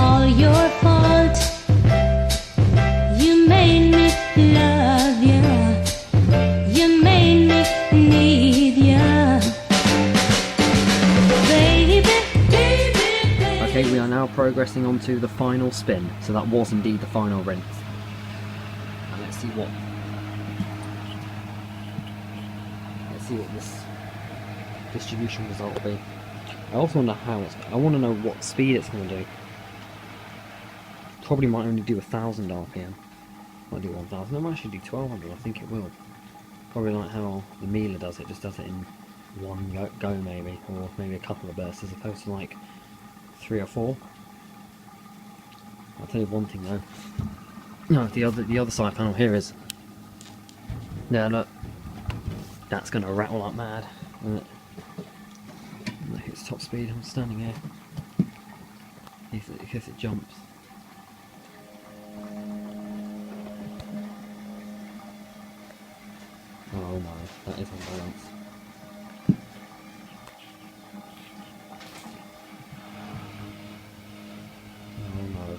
all your fault. You made me love you. You made me need you. Baby, baby, baby. Okay, we are now progressing on to the final spin. So that was indeed the final rinse. And let's see what this distribution result will be. I also wonder how I want to know what speed it's going to do. Probably might only do 1,000 RPM. Might do 1,000. It might actually do 1,200. I think it will. Probably like how the Miele does it. Just does it in one go maybe, or maybe a couple of bursts as opposed to like 3 or 4. I'll tell you one thing though. No, the other side panel here is. Yeah, look. That's going to rattle like mad. When it hits top speed. I'm standing here. If it jumps. Oh no, that is unbalanced. Oh no.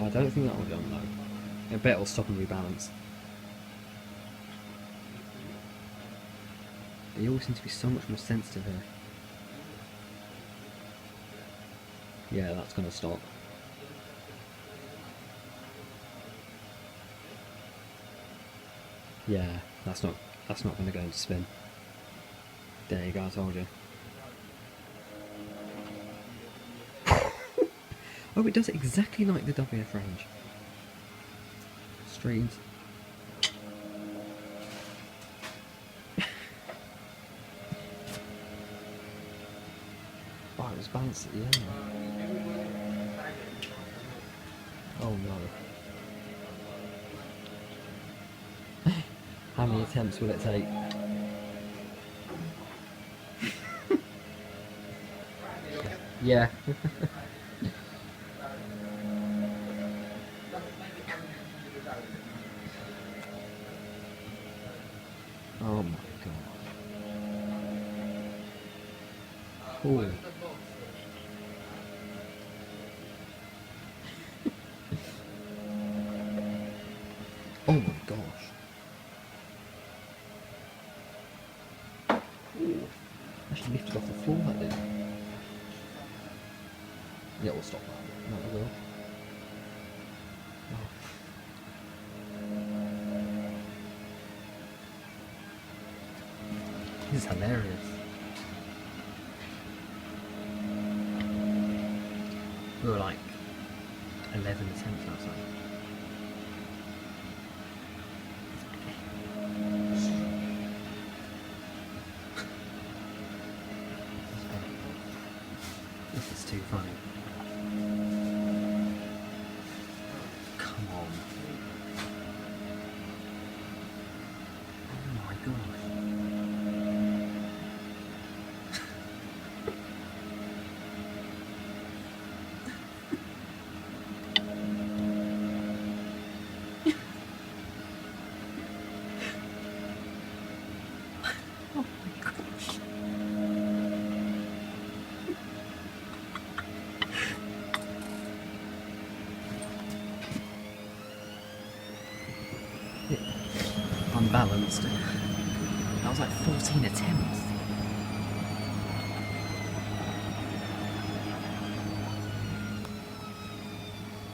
I don't think that will jump though. I bet it'll stop and rebalance. They all seem to be so much more sensitive here. Yeah, that's gonna stop. Yeah, that's not gonna go into spin. There you go, I told you. Oh, it does it exactly like the WF range. Straight into. Oh, it was balanced at the end. Oh no. How many attempts will it take? Yeah. Oh my god. Ooh. Oh my gosh. Ooh. Actually lifted off the floor, that did. Yeah, we'll stop that. No, we will. Oh. This is hilarious. We were like 11 attempts outside. This is too funny. Come on. Oh my gosh. Unbalanced. That was like 14 attempts.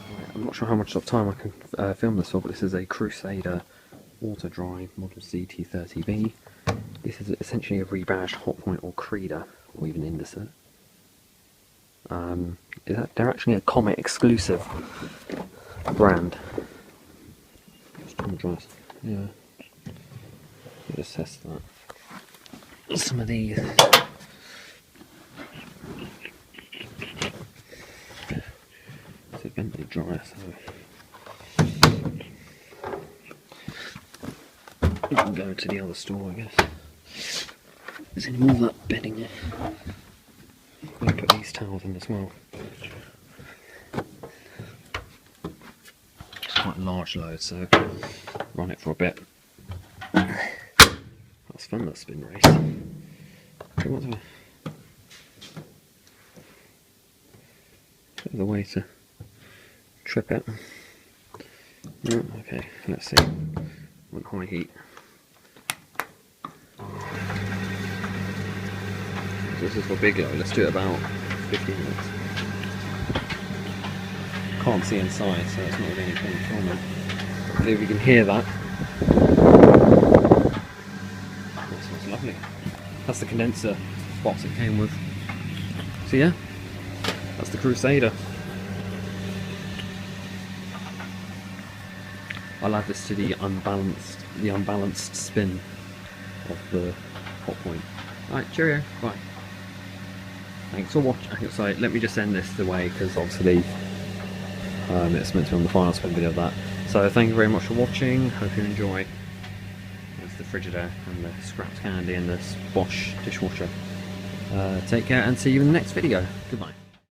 Right, I'm not sure how much time I can film this for, but this is a Crusader Autodry model CT30V. This is essentially a rebadged Hotpoint or Creda, or even Indesit. They're actually a Comet exclusive brand. Tumble Dryers. Yeah. Let's test that. Some of these. It's a Vented dryer, so we can go to the other store, I guess. There's any more of that bedding there. I'm going to put these towels in as well. It's quite a large load, so run it for a bit. That was fun, that spin race. Okay, bit of a way to trip it. Okay, let's see. Want high heat. This is for big load. Let's do it about 15 minutes. Can't see inside, so it's not really any point filming. See if you can hear that. That smells lovely. That's the condenser box it came with. So yeah, that's the Crusader. I'll add this to the unbalanced spin of the Hotpoint. Alright, cheerio, bye. Thanks for watching. Sorry, let me just end this the way, because obviously it's meant to be on the final spin video of that. So thank you very much for watching, hope you enjoy. There's the Frigidaire and the scrapped candy and the Bosch dishwasher. Take care and see you in the next video. Goodbye.